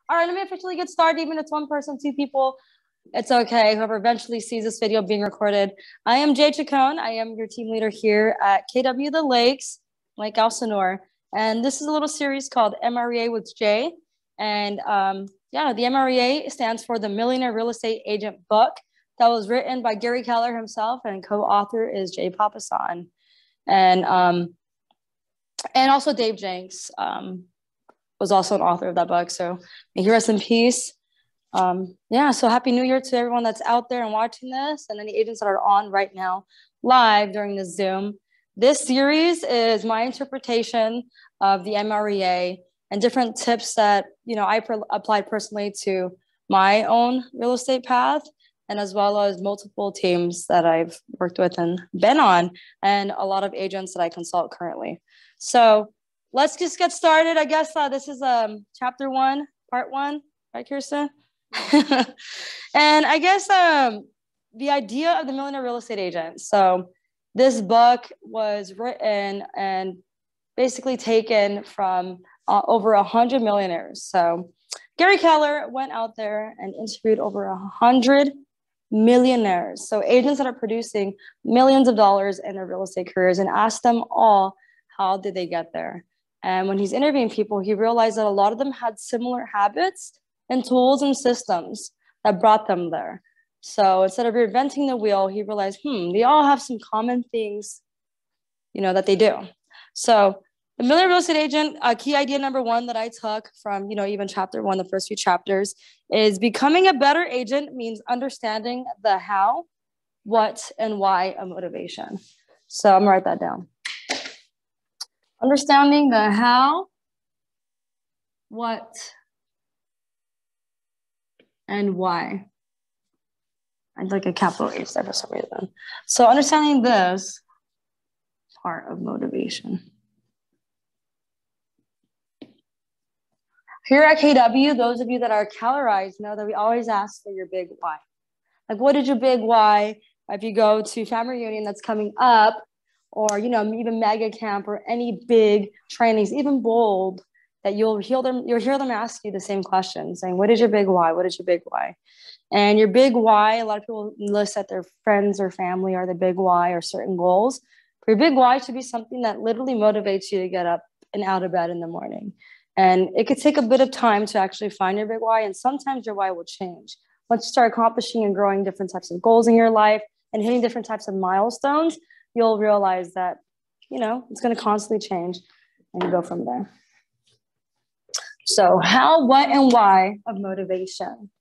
All right, let me officially get started. Even if it's one person, two people, it's okay. Whoever eventually sees this video being recorded. I am Chacon. I am your team leader here at KW The Lakes, Lake Elsinore. And this is a little series called MREA with Jay. And yeah, the MREA stands for the Millionaire Real Estate Agent book that was written by Gary Keller himself, and co-author is Jay Papasan. And also Dave Jenks was also an author of that book. So may he rest in peace. Yeah, so happy New Year to everyone that's out there and watching this, and any agents that are on right now live during this Zoom. This series is my interpretation of the MREA and different tips that I applied personally to my own real estate path, and as well as multiple teams that I've worked with and been on, and a lot of agents that I consult currently. So let's just get started. I guess this is chapter 1, part 1, right, Kirsten? And I guess the idea of the Millionaire Real Estate Agent. So this book was written and basically taken from over 100 millionaires. So Gary Keller went out there and interviewed over 100 millionaires, so agents that are producing millions of dollars in their real estate careers, and asked them all, how did they get there? And when he's interviewing people, he realized that a lot of them had similar habits and tools and systems that brought them there. So instead of reinventing the wheel, he realized, they all have some common things, that they do. So the Millionaire Real Estate Agent, key idea number 1 that I took from, even chapter 1, the first few chapters, is becoming a better agent means understanding the how, what, and why of motivation. So I'm gonna write that down. Understanding the how, what, and why. I'd like a capital H there for some reason. So understanding this part of motivation. Here at KW, those of you that are Kellerized know that we always ask for your big why. Like, what is your big why? If you go to family reunion that's coming up, or even mega camp or any big trainings, even bold, that you'll hear them ask you the same question, saying, what is your big why? What is your big why? And your big why, a lot of people list that their friends or family are the big why, or certain goals. But your big why should be something that literally motivates you to get up and out of bed in the morning. And it could take a bit of time to actually find your big why. And sometimes your why will change. Once you start accomplishing and growing different types of goals in your life and hitting different types of milestones, you'll realize that, it's going to constantly change, and you go from there. So how, what, and why of motivation.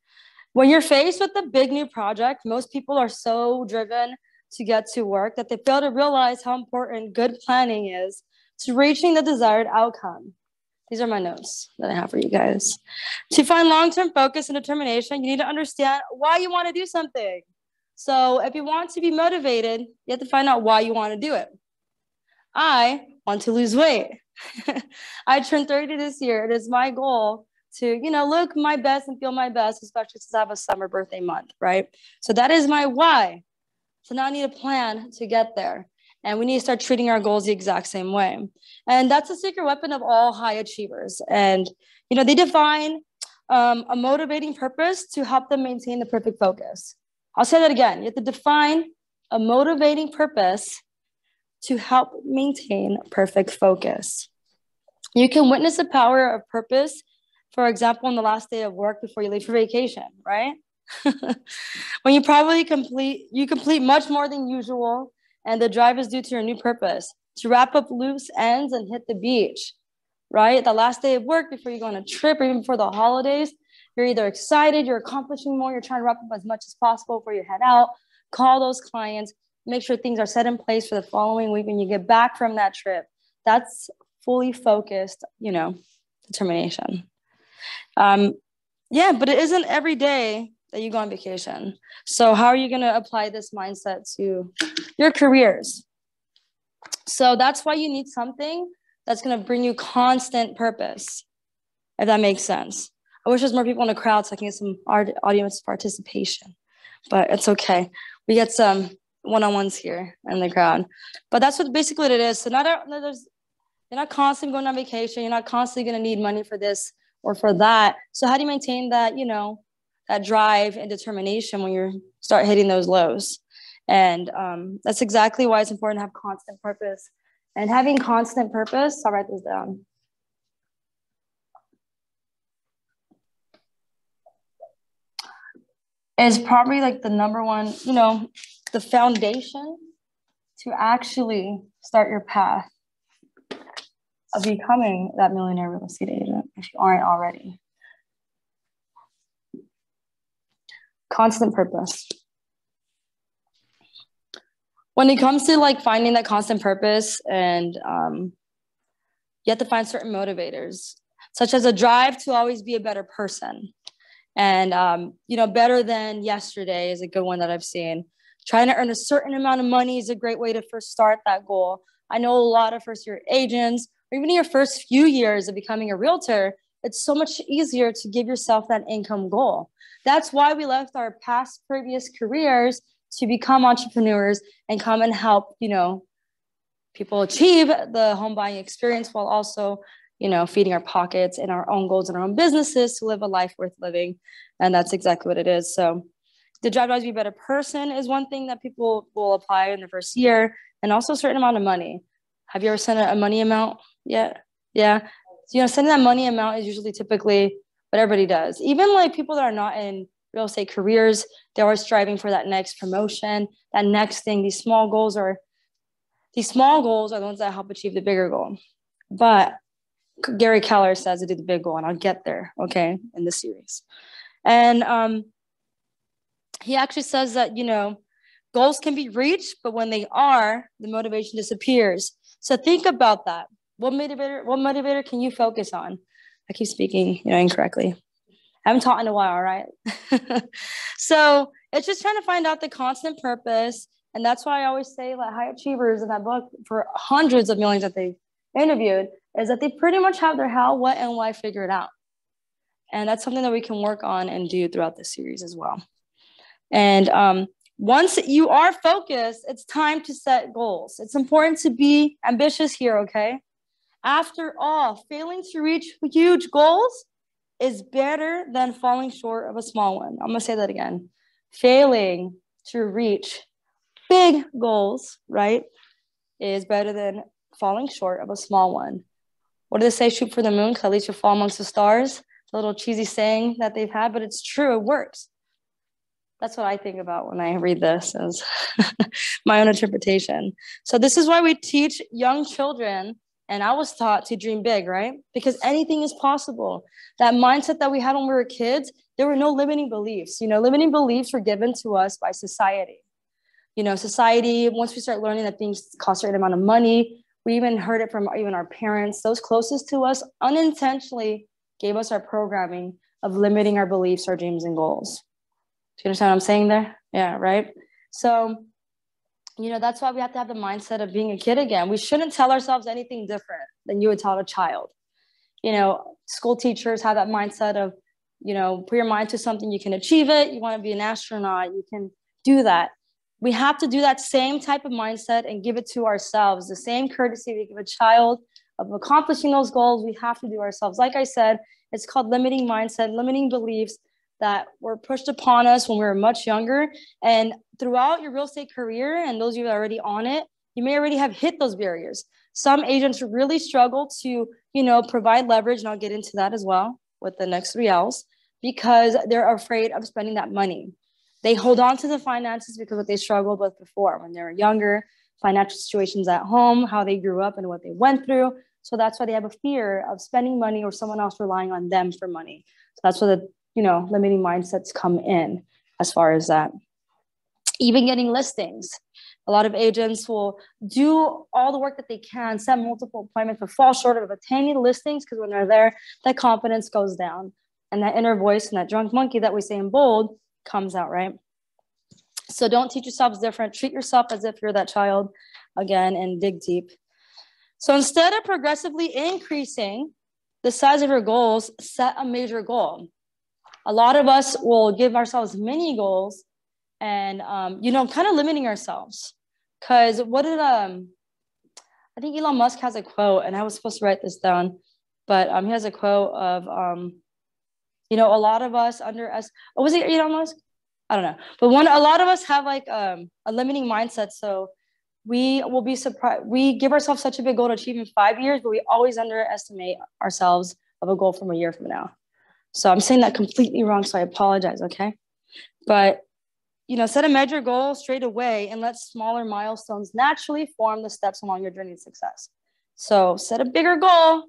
When you're faced with a big new project, most people are so driven to get to work that they fail to realize how important good planning is to reaching the desired outcome. These are my notes that I have for you guys. To find long-term focus and determination, you need to understand why you want to do something. So if you want to be motivated, you have to find out why you want to do it. I want to lose weight. I turned 30 this year. It is my goal to, look my best and feel my best, especially since I have a summer birthday month, right? So that is my why. So now I need a plan to get there. And we need to start treating our goals the exact same way. And that's the secret weapon of all high achievers. And, they define a motivating purpose to help them maintain the perfect focus. I'll say that again. You have to define a motivating purpose to help maintain perfect focus. You can witness the power of purpose, for example, on the last day of work before you leave for vacation, right? When you probably complete much more than usual, and the drive is due to your new purpose, to wrap up loose ends and hit the beach, right? The last day of work before you go on a trip, or even before the holidays, you're either excited, you're accomplishing more, you're trying to wrap up as much as possible before you head out, call those clients, make sure things are set in place for the following week when you get back from that trip. That's fully focused, determination. Yeah, but it isn't every day that you go on vacation. So how are you going to apply this mindset to your careers? So that's why you need something that's going to bring you constant purpose, if that makes sense. I wish there's more people in the crowd so I can get some audience participation, but it's okay. We get some one-on-ones here in the crowd, but that's basically what it is. So you're not constantly going on vacation. You're not constantly going to need money for this or for that. So how do you maintain that, that drive and determination when you start hitting those lows? And that's exactly why it's important to have constant purpose. And having constant purpose, I'll write this down. Is probably like the number one, the foundation to actually start your path of becoming that millionaire real estate agent if you aren't already. Constant purpose. When it comes to like finding that constant purpose, and you have to find certain motivators, such as a drive to always be a better person. And, better than yesterday is a good one that I've seen. Trying to earn a certain amount of money is a great way to first start that goal. I know a lot of first-year agents, or even in your first few years of becoming a realtor, it's so much easier to give yourself that income goal. That's why we left our past previous careers to become entrepreneurs and come and help, people achieve the home buying experience while also, feeding our pockets and our own goals and our own businesses to live a life worth living. And that's exactly what it is. So the drive to always be a better person is one thing that people will apply in the first year, and also a certain amount of money. Have you ever sent a money amount yet? Yeah. So, sending that money amount is usually typically what everybody does. Even like people that are not in real estate careers, they're always striving for that next promotion, that next thing. These small goals are the ones that help achieve the bigger goal. But Gary Keller says to do the big goal, and I'll get there, okay, in this series. And he actually says that, goals can be reached, but when they are, the motivation disappears. So think about that. What motivator can you focus on? I keep speaking, incorrectly. I haven't taught in a while, right? So it's just trying to find out the constant purpose. And that's why I always say, like, high achievers in that book, for hundreds of millions that they've interviewed, is that they pretty much have their how, what, and why figured out. And that's something that we can work on and do throughout this series as well. And once you are focused, it's time to set goals. It's important to be ambitious here, okay? After all, failing to reach huge goals is better than falling short of a small one. I'm going to say that again. Failing to reach big goals, right, is better than falling short of a small one. What do they say? Shoot for the moon, because at least you'll fall amongst the stars. It's a little cheesy saying that they've had, but it's true. It works. That's what I think about when I read this, as my own interpretation. So this is why we teach young children, and I was taught to dream big, right? Because anything is possible. That mindset that we had when we were kids, there were no limiting beliefs. Limiting beliefs were given to us by society. Society, once we start learning that things cost a certain amount of money, we even heard it from even our parents. Those closest to us unintentionally gave us our programming of limiting our beliefs, our dreams, and goals. Do you understand what I'm saying there? Yeah, right? So, that's why we have to have the mindset of being a kid again. We shouldn't tell ourselves anything different than you would tell a child. School teachers have that mindset of, put your mind to something, you can achieve it. You want to be an astronaut, you can do that. We have to do that same type of mindset and give it to ourselves. The same courtesy we give a child of accomplishing those goals, we have to do ourselves. Like I said, it's called limiting mindset, limiting beliefs that were pushed upon us when we were much younger. And throughout your real estate career, and those of you that are already on it, you may already have hit those barriers. Some agents really struggle to, provide leverage, and I'll get into that as well with the next 3 L's, because they're afraid of spending that money. They hold on to the finances because of what they struggled with before when they were younger, financial situations at home, how they grew up and what they went through. So that's why they have a fear of spending money or someone else relying on them for money. So that's where the, limiting mindsets come in as far as that. Even getting listings. A lot of agents will do all the work that they can, set multiple appointments, but fall short of attaining listings because when they're there, that confidence goes down. And that inner voice and that drunk monkey that we say in bold comes out, right? So don't teach yourselves different. Treat yourself as if you're that child again, and dig deep. So instead of progressively increasing the size of your goals, set a major goal. A lot of us will give ourselves mini goals and, kind of limiting ourselves. Because what did, I think Elon Musk has a quote, and I was supposed to write this down, but he has a quote of, You know, a lot of us what was it, Elon Musk? I don't know. But a lot of us have like a limiting mindset. So we will be surprised. We give ourselves such a big goal to achieve in 5 years, but we always underestimate ourselves of a goal from a year from now. So I'm saying that completely wrong. So I apologize. Okay. But, you know, set a major goal straight away and let smaller milestones naturally form the steps along your journey to success. So set a bigger goal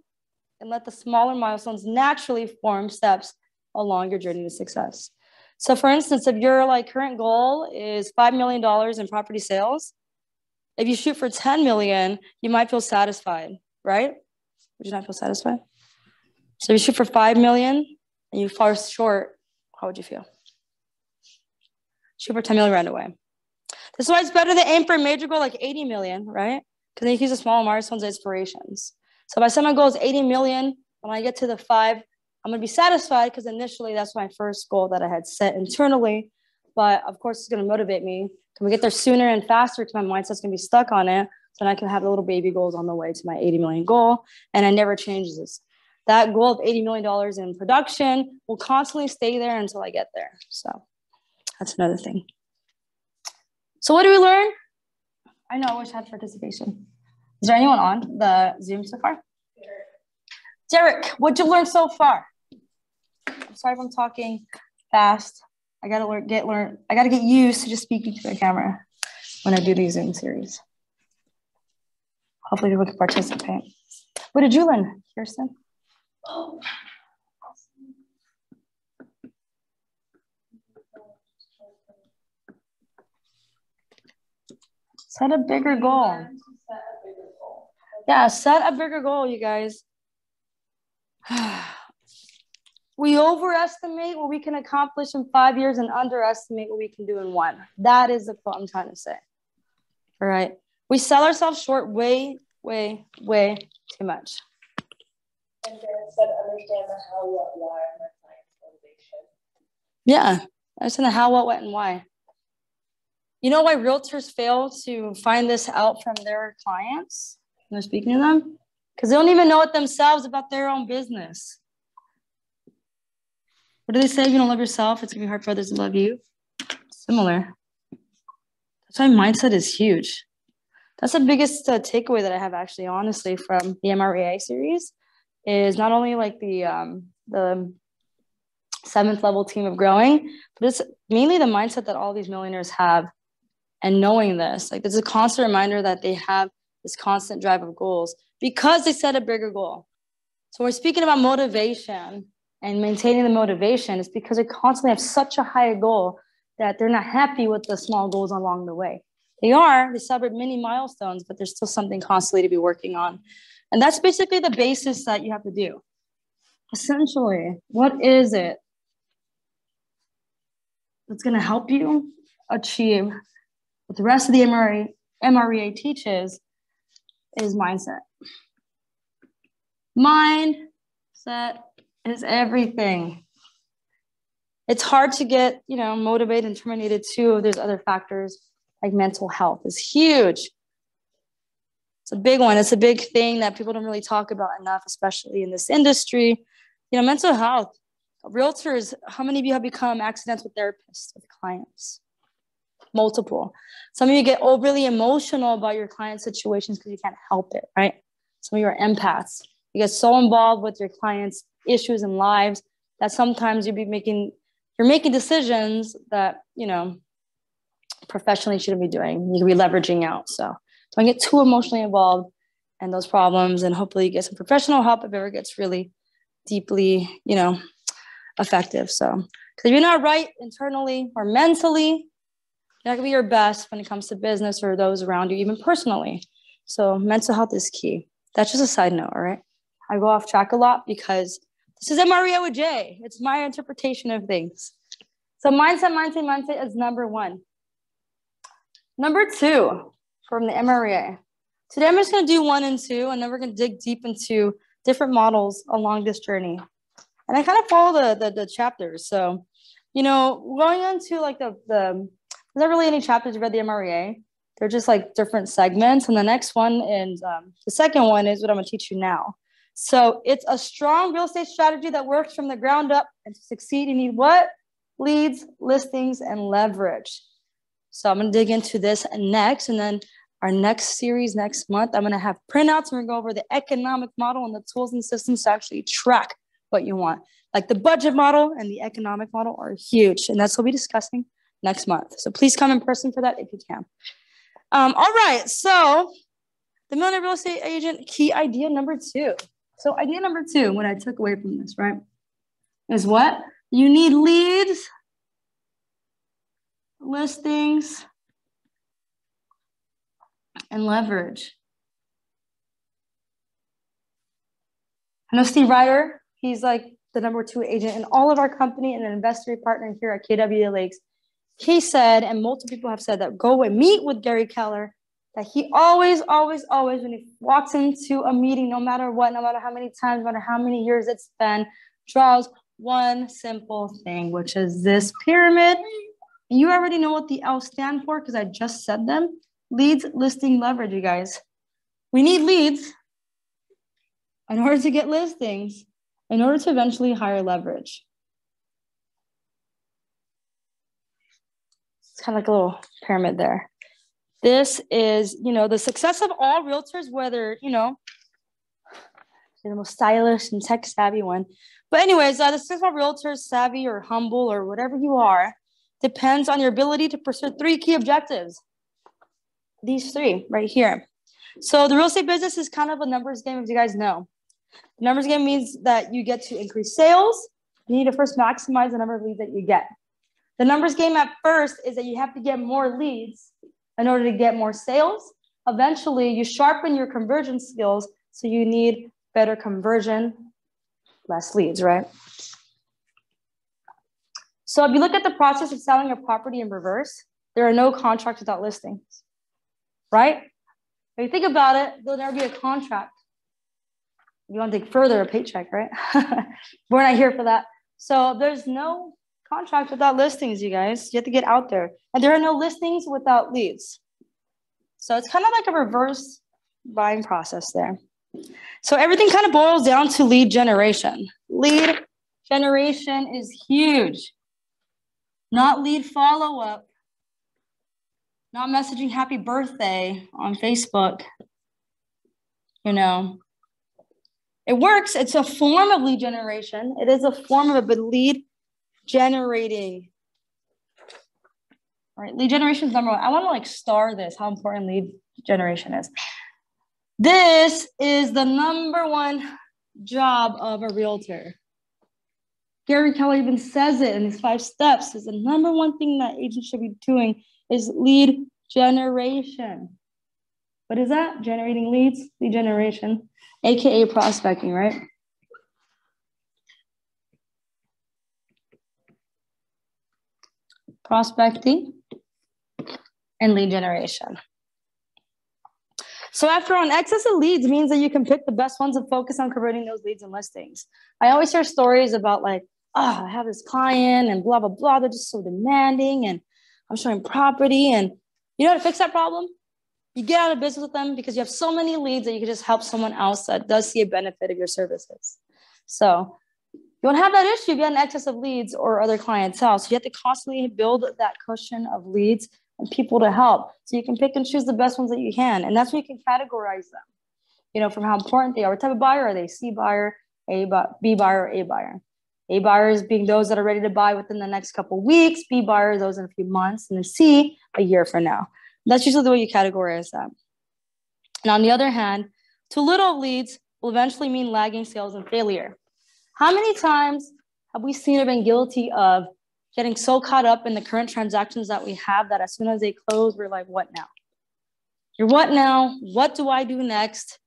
and let the smaller milestones naturally form steps along your journey to success. So for instance, if your like current goal is $5 million in property sales, if you shoot for 10 million, you might feel satisfied, right? Would you not feel satisfied? So if you shoot for 5 million and you fall short, how would you feel? Shoot for 10 million right away. This is why it's better to aim for a major goal like 80 million, right? Because then you can use the small milestones as inspirations. So if I set my goal is 80 million, when I get to the 5, I'm going to be satisfied because initially that's my first goal that I had set internally. But of course, it's going to motivate me. Can we get there sooner and faster because my mindset's going to be stuck on it? So then I can have the little baby goals on the way to my 80 million goal. And it never changes this. That goal of $80 million in production will constantly stay there until I get there. So that's another thing. So what do we learn? I know, I wish I had participation. Is there anyone on the Zoom so far? Derek, what'd you learn so far? I'm sorry if I'm talking fast. I gotta get used to just speaking to the camera when I do these Zoom series. Hopefully people can participate. What did you learn, Kirsten? Set a bigger goal. Yeah, set a bigger goal, you guys. We overestimate what we can accomplish in 5 years and underestimate what we can do in 1. That is the quote I'm trying to say. All right. We sell ourselves short way, way, way too much. And Darren said, understand the how, what, why of my client's motivation. Yeah. Understand the how, what, and why. You know why realtors fail to find this out from their clients when they're speaking to them? Because they don't even know it themselves about their own business. What do they say? If you don't love yourself, it's going to be hard for others to love you. Similar. That's why mindset is huge. That's the biggest takeaway that I have actually, honestly, from the MREA series is not only like the 7th level team of growing, but it's mainly the mindset that all these millionaires have. And knowing this, like there's a constant reminder that they have this constant drive of goals because they set a bigger goal. So we're speaking about motivation and maintaining the motivation is because they constantly have such a high goal that they're not happy with the small goals along the way. They celebrate mini milestones, but there's still something constantly to be working on. And that's basically the basis that you have to do. Essentially, what is it that's going to help you achieve what the rest of the MREA teaches is mindset. Mindset is everything. It's hard to get, motivated and terminated too. There's other factors like mental health is huge. It's a big one. It's a big thing that people don't really talk about enough, especially in this industry. Mental health. Realtors, how many of you have become accidental therapists with clients? Multiple. Some of you get overly emotional about your client situations because you can't help it, right? Some of you are empaths. You get so involved with your clients' issues and lives that sometimes you're making decisions that, professionally shouldn't be doing. You could be leveraging out. So don't get too emotionally involved in those problems, and hopefully you get some professional help if it ever gets really deeply, effective. So, because if you're not right internally or mentally, you're not gonna be your best when it comes to business or those around you, even personally. So mental health is key. That's just a side note, all right? I go off track a lot because this is MREA with Jay. It's my interpretation of things. So mindset is number 1. Number 2 from the MREA. Today I'm just going to do 1 and 2, and then we're going to dig deep into different models along this journey. And I kind of follow the chapters. So, going into like there's not really any chapters you read the MREA. They're just like different segments. And the next one and the second one is what I'm going to teach you now. So it's a strong real estate strategy that works from the ground up. And to succeed, you need what? Leads, listings, and leverage. So I'm going to dig into this next. And then our next series next month, I'm going to have printouts. And we're going to go over the economic model and the tools and systems to actually track what you want. Like the budget model and the economic model are huge. And that's what we'll be discussing next month. So please come in person for that if you can. All right. So the millionaire real estate agent, key idea number 2. So idea number 2, what I took away from this, right, is what? You need leads, listings, and leverage. I know Steve Ryder, he's like the number 2 agent in all of our company and an investor partner here at KW Lakes. He said, and multiple people have said that, go and meet with Gary Keller, that he always, when he walks into a meeting, no matter what, no matter how many times, no matter how many years it's been, draws one simple thing, which is this pyramid. You already know what the L stand for because I just said them. Leads, listing, leverage, you guys. We need leads in order to get listings, in order to eventually hire leverage. It's kind of like a little pyramid there. This is, the success of all realtors, whether, you're the most stylish and tech savvy one. But anyways, the success of all realtors, savvy or humble or whatever you are, depends on your ability to pursue 3 key objectives. These 3 right here. So the real estate business is kind of a numbers game, as you guys know. The numbers game means that you get to increase sales. You need to first maximize the number of leads that you get. The numbers game at first is that you have to get more leads in order to get more sales. Eventually, you sharpen your conversion skills, so you need better conversion, less leads, right? So if you look at the process of selling a property in reverse, there are no contracts without listings, right? If you think about it, there'll never be a contract. You want to think further, a paycheck, right? We're not here for that. So there's no contract without listings, you guys. You have to get out there. And there are no listings without leads. So it's kind of like a reverse buying process there. So everything kind of boils down to lead generation. Lead generation is huge. Not lead follow-up. Not messaging happy birthday on Facebook. It works. It's a form of lead generation. It is a form of a lead generating. All right, lead generation is number 1. I want to star this, how important lead generation is. This is the number 1 job of a realtor. Gary Keller even says it in his 5 steps. Is the number 1 thing that agents should be doing is lead generation. What is that? Generating leads, lead generation, AKA prospecting, right? Prospecting and lead generation. So after an excess of leads means that you can pick the best ones and focus on converting those leads and listings. I always hear stories about I have this client and blah, blah, blah. They're just so demanding and I'm showing property. And you know how to fix that problem? You get out of business with them because you have so many leads that you can just help someone else that does see a benefit of your services. So you won't have that issue if you have an excess of leads or other clientele. So you have to constantly build that cushion of leads and people to help. So you can pick and choose the best ones that you can. And that's when you can categorize them, from how important they are. What type of buyer are they? C buyer, B buyer, or A buyer. A buyers being those that are ready to buy within the next couple of weeks. B buyers, those in a few months. And then C, a year from now. That's usually the way you categorize that. And on the other hand, too little leads will eventually mean lagging sales and failure. How many times have we seen or been guilty of getting so caught up in the current transactions that we have that as soon as they close, we're like, what now? You're what now? What do I do next?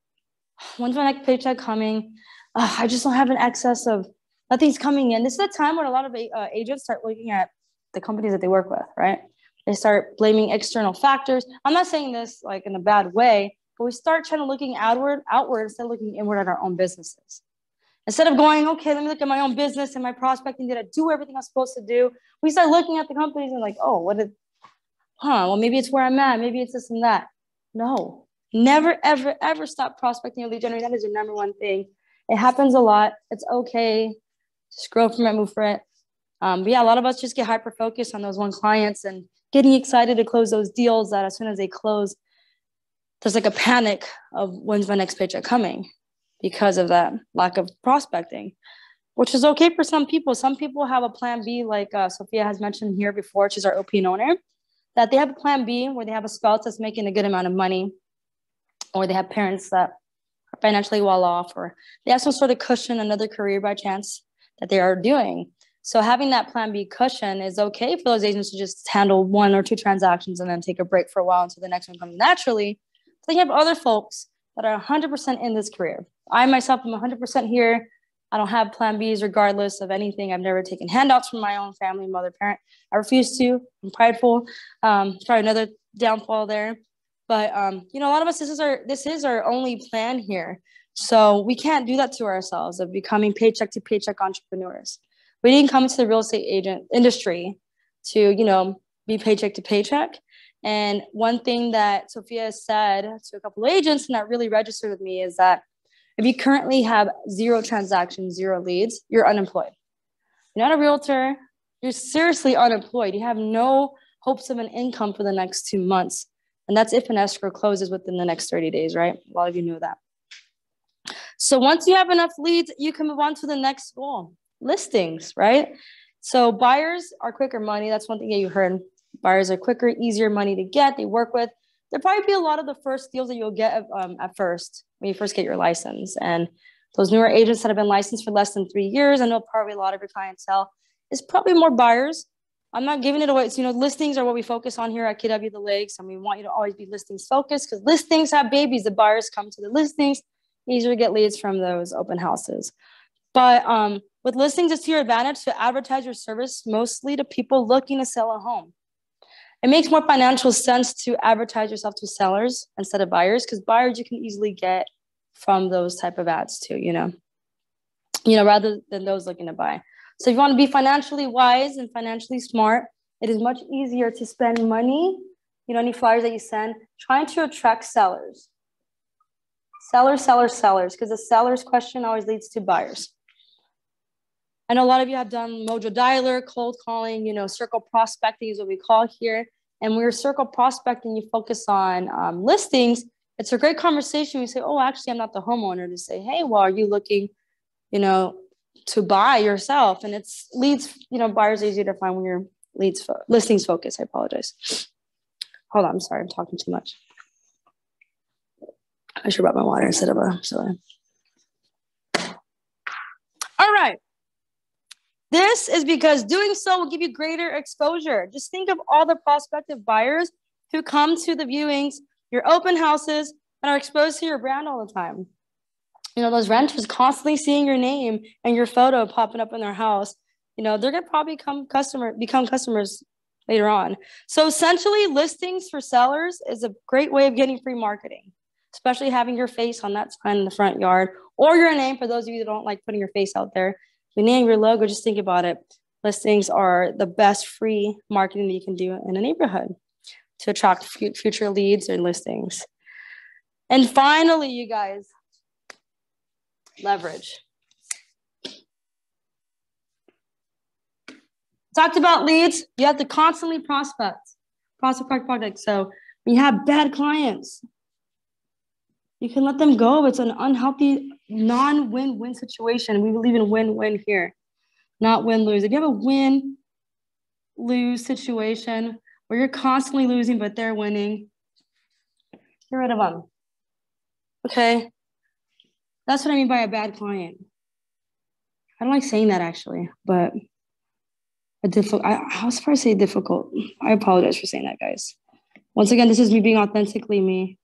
When's my next paycheck coming? I just don't have an excess of, nothing's coming in. This is a time when a lot of agents start looking at the companies that they work with, right? They start blaming external factors. I'm not saying this in a bad way, but we start trying to looking outward instead of looking inward at our own businesses. Instead of going, okay, let me look at my own business and my prospecting. Did I do everything I was supposed to do? We start looking at the companies and well, maybe it's where I'm at. Maybe it's this and that. No, never, ever, ever stop prospecting or lead generating. That is your number 1 thing. It happens a lot. It's okay. Just grow from it, move for it. But yeah, a lot of us just get hyper focused on those one clients and getting excited to close those deals that as soon as they close, there's like a panic of when's my next paycheck coming because of that lack of prospecting, which is okay for some people. Some people have a plan B, like Sophia has mentioned here before. She's our OP owner, that they have a plan B where they have a spouse that's making a good amount of money, or they have parents that are financially well off, or they have some sort of cushion, another career by chance that they are doing. So having that plan B cushion is okay for those agents to just handle 1 or 2 transactions and then take a break for a while until the next one comes naturally. So you have other folks that are 100% in this career. I myself am 100% here. I don't have plan Bs regardless of anything. I've never taken handouts from my own family, mother, parent. I refuse to. I'm prideful. Probably another downfall there. But you know, a lot of us, this is our only plan here. So we can't do that to ourselves of becoming paycheck to paycheck entrepreneurs. We didn't come to the real estate agent industry to, you know, be paycheck to paycheck. And one thing that Sophia said to a couple of agents and that really registered with me is that if you currently have 0 transactions, 0 leads, you're unemployed. You're not a realtor. You're seriously unemployed. You have no hopes of an income for the next 2 months. And that's if an escrow closes within the next 30 days, right? A lot of you know that. So once you have enough leads, you can move on to the next goal, listings, right? So buyers are quicker money. That's one thing that you heard. Buyers are quicker, easier money to get. They work with. There'll probably be a lot of the first deals that you'll get at first when you first get your license. And those newer agents that have been licensed for less than 3 years, I know probably a lot of your clientele is probably more buyers. I'm not giving it away. It's, you know, listings are what we focus on here at KW The Lakes. And we want you to always be listings focused because listings have babies. The buyers come to the listings. Easier to get leads from those open houses. But with listings, it's to your advantage to advertise your service mostly to people looking to sell a home. It makes more financial sense to advertise yourself to sellers instead of buyers, because buyers you can easily get from those type of ads too, you know, rather than those looking to buy. So if you want to be financially wise and financially smart, it is much easier to spend money, you know, any flyers that you send, trying to attract sellers. Sellers, because the seller's question always leads to buyers. I know a lot of you have done Mojo Dialer, cold calling, you know, circle prospecting is what we call here. And when you're circle prospecting, you focus on listings. It's a great conversation. You say, oh, actually, I'm not the homeowner. To say, hey, well, are you looking, you know, to buy yourself? And it's leads, you know, buyers are easier to find when you're listings focused. I apologize. Hold on. I'm sorry. I'm talking too much. I should have brought my water instead of a soda. All right. This is because doing so will give you greater exposure. Just think of all the prospective buyers who come to the viewings, your open houses, and are exposed to your brand all the time. You know, those renters constantly seeing your name and your photo popping up in their house. You know, they're going to probably become customers later on. So essentially, listings for sellers is a great way of getting free marketing, especially having your face on that sign in the front yard or your name. For those of you that don't like putting your face out there, your name, your logo, just think about it. Listings are the best free marketing that you can do in a neighborhood to attract future leads or listings. And finally, you guys, leverage. Talked about leads. You have to constantly prospect. So when you have bad clients, you can let them go. It's an unhealthy, non-win-win situation. We believe in win-win here, not win-lose. If you have a win-lose situation where you're constantly losing, but they're winning, get rid of them. Okay? That's what I mean by a bad client. I don't like saying that actually, but I was supposed to say difficult. I apologize for saying that, guys. Once again, this is me being authentically me.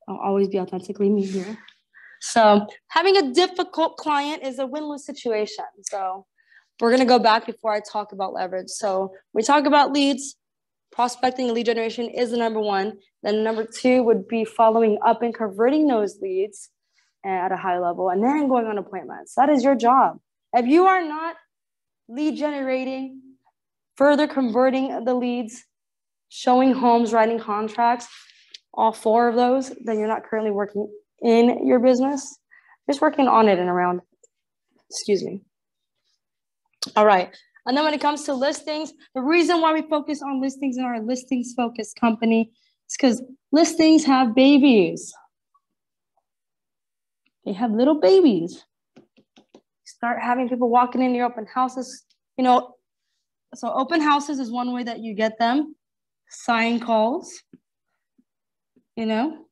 I'll always be authentically me here. So having a difficult client is a win-lose situation. So we're going to go back before I talk about leverage. So we talk about leads. Prospecting and lead generation is the number one. Then number two would be following up and converting those leads at a high level and then going on appointments. That is your job. If you are not lead generating, further converting the leads, showing homes, writing contracts, all four of those, then you're not currently working in your business. Just working on it and around. Excuse me. All right. And then when it comes to listings, the reason why we focus on listings in our listings focused company is because listings have babies. They have little babies. Start having people walking in your open houses. You know, so open houses is one way that you get them. Sign calls, you know,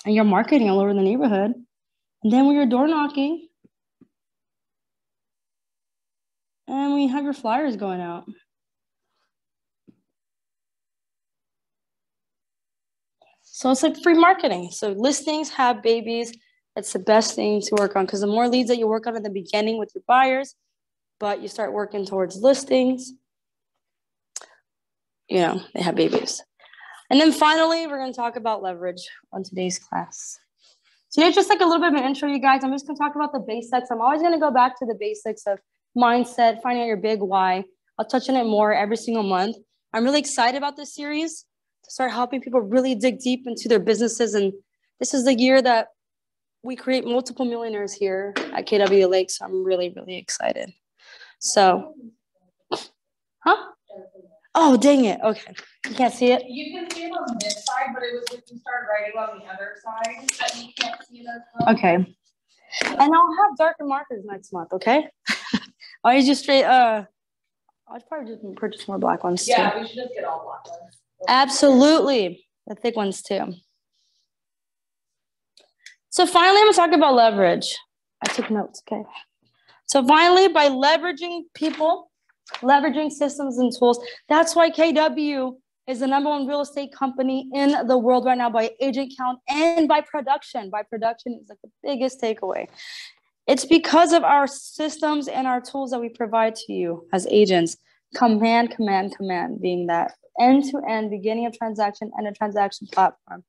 and you're marketing all over the neighborhood. And then when you're door knocking, and we have your flyers going out. So it's like free marketing. So listings have babies. It's the best thing to work on because the more leads that you work on at the beginning with your buyers, but you start working towards listings, you know, they have babies. And then finally, we're going to talk about leverage on today's class. So it's just like a little bit of an intro, you guys. I'm just going to talk about the basics. I'm always going to go back to the basics of mindset, finding out your big why. I'll touch on it more every single month. I'm really excited about this series to start helping people really dig deep into their businesses. And this is the year that we create multiple millionaires here at KW Lake. So I'm really, really excited. So, huh? Oh, dang it. Okay. You can't see it? You can see it on this side, but it was if you start writing on the other side that you can't see it as well. Okay. And I'll have darker markers next month, okay? I'll use just straight, I'd probably just purchase more black ones too. Yeah, we should just get all black ones. Absolutely. The thick ones too. So finally, I'm going to talk about leverage. I took notes, okay? So finally, by leveraging people, leveraging systems and tools, that's why KW is the #1 real estate company in the world right now by agent count and by production. By production is like the biggest takeaway. It's because of our systems and our tools that we provide to you as agents. Command, being that end-to-end beginning of transaction and a transaction platform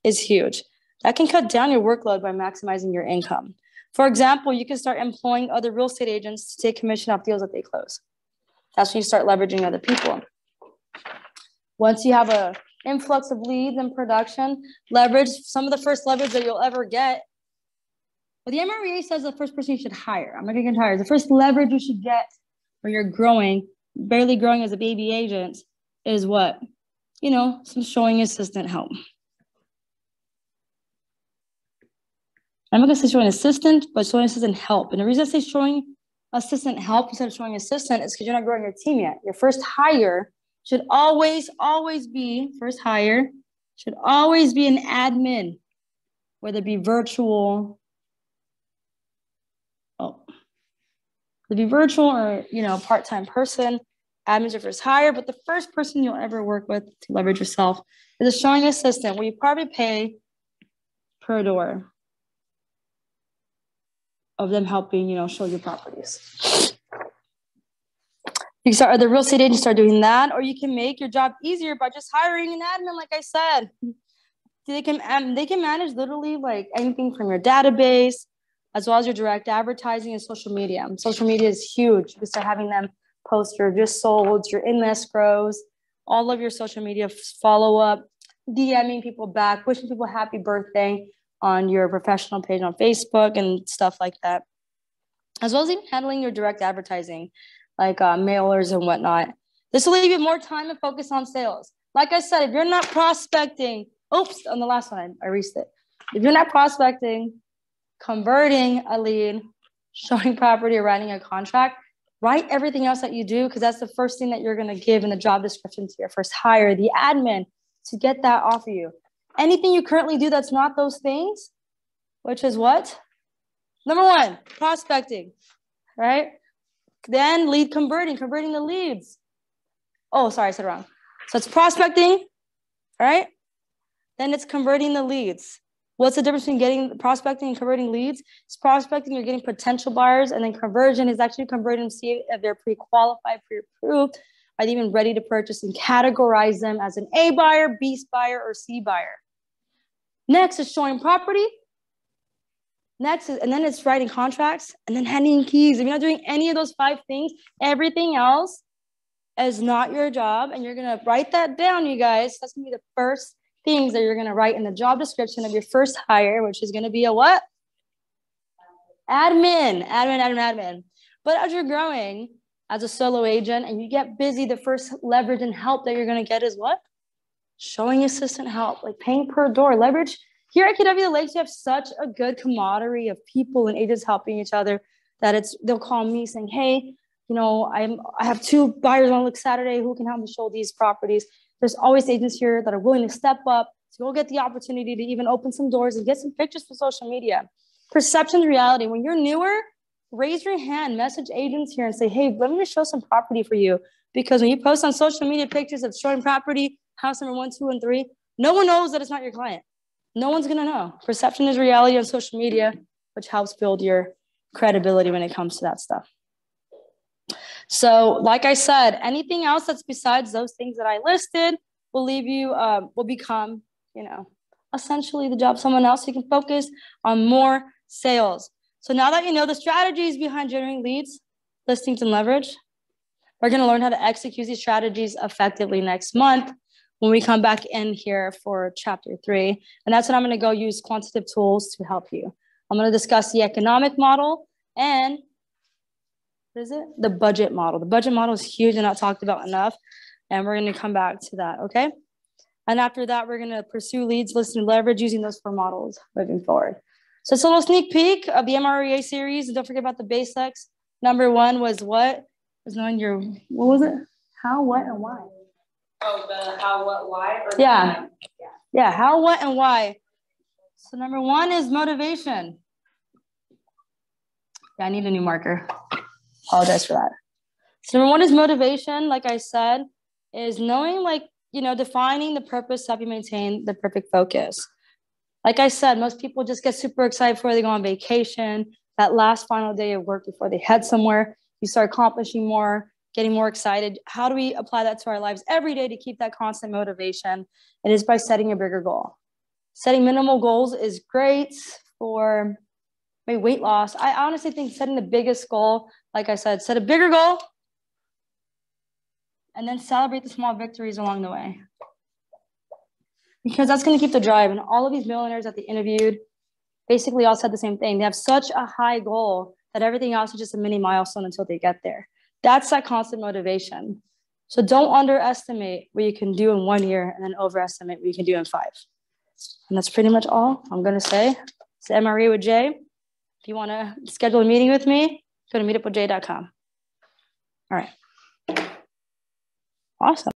is huge. That can cut down your workload by maximizing your income. For example, you can start employing other real estate agents to take commission off deals that they close. That's when you start leveraging other people. Once you have an influx of leads and production, leverage, some of the first leverage that you'll ever get. Well, the MREA says the first person you should hire. I'm not going to get tired. The first leverage you should get when you're growing, barely growing as a baby agent, is what? You know, some showing assistant help. I'm not going to say showing assistant, but showing assistant help. And the reason I say showing assistant help instead of showing assistant is because you're not growing your team yet. Your first hire should always be, first hire should always be an admin, whether it be virtual, or, you know, part-time person. Admin's your first hire, but the first person you'll ever work with to leverage yourself is a showing assistant where you probably pay per door of them helping, you know, show your properties. You start, the real estate agents start doing that, or you can make your job easier by just hiring an admin, like I said. They can manage literally like anything from your database, as well as your direct advertising and social media. Social media is huge. You can start having them post your just sold, your in escrows, all of your social media follow up, DMing people back, wishing people happy birthday on your professional page on Facebook and stuff like that. As well as even handling your direct advertising, like mailers and whatnot. This will leave you more time and focus on sales. Like I said, if you're not prospecting, oops, on the last one, I erased it. If you're not prospecting, converting a lead, showing property, or writing a contract, write everything else that you do, because that's the first thing that you're going to give in the job description to your first hire, the admin, to get that off of you. Anything you currently do that's not those things, which is what? #1, prospecting, right? Then lead converting the leads. Oh, sorry, I said it wrong. So it's prospecting, right? Then it's converting the leads. What's the difference between getting prospecting and converting leads? It's prospecting, you're getting potential buyers, and then conversion is actually converting them to see if they're pre-qualified, pre-approved, are they even ready to purchase, and categorize them as an A buyer, B buyer, or C buyer. Next is showing property. And then it's writing contracts and then handing keys. If you're not doing any of those 5 things, everything else is not your job. And you're going to write that down, you guys. That's going to be the first things that you're going to write in the job description of your first hire, which is going to be a what? Admin. But as you're growing as a solo agent and you get busy, the first leverage and help that you're going to get is what? Showing assistant help, like paying per door. Leverage. Here at KW Lakes, you have such a good camaraderie of people and agents helping each other that they'll call me saying, hey, I have 2 buyers on Saturday who can help me show these properties. There's always agents here that are willing to step up to go get the opportunity to even open some doors and get some pictures for social media. Perception's reality. When you're newer, raise your hand, message agents here and say, hey, let me just show some property for you. Because when you post on social media pictures of showing property, house number 1, 2, and 3, no one knows that it's not your client. No one's going to know. Perception is reality on social media, which helps build your credibility when it comes to that stuff. So like I said, anything else that's besides those things that I listed will become, essentially the job of someone else. You can focus on more sales. So now that you know the strategies behind generating leads, listings, and leverage, we're going to learn how to execute these strategies effectively next month when we come back in here for chapter 3. And that's when I'm going to go use quantitative tools to help you. I'm going to discuss the economic model and the budget model. The budget model is huge and not talked about enough. And we're going to come back to that, okay? And after that, we're going to pursue leads, listing, and leverage using those 4 models moving forward. So it's a little sneak peek of the MREA series. And don't forget about the basics. Number 1 was what? Was knowing what was it? How, what, and why. Oh, the how, what, why? Or Yeah. Yeah, how, what, and why. So number 1 is motivation. Yeah, I need a new marker. Apologize for that. So number 1 is motivation. Like I said, is knowing, defining the purpose to help you maintain the perfect focus. Like I said, most people just get super excited before they go on vacation. That last final day of work before they head somewhere, you start accomplishing more, getting more excited. How do we apply that to our lives every day to keep that constant motivation? It is by setting a bigger goal. Setting minimal goals is great for weight loss. I honestly think setting the biggest goal, like I said, set a bigger goal and then celebrate the small victories along the way. Because that's going to keep the drive. And all of these millionaires that they interviewed basically all said the same thing. They have such a high goal that everything else is just a mini milestone until they get there. That's that constant motivation. So don't underestimate what you can do in 1 year and then overestimate what you can do in 5. And that's pretty much all I'm going to say. It's MREA with Jay. If you want to schedule a meeting with me, go to meetupwithjay.com. All right. Awesome.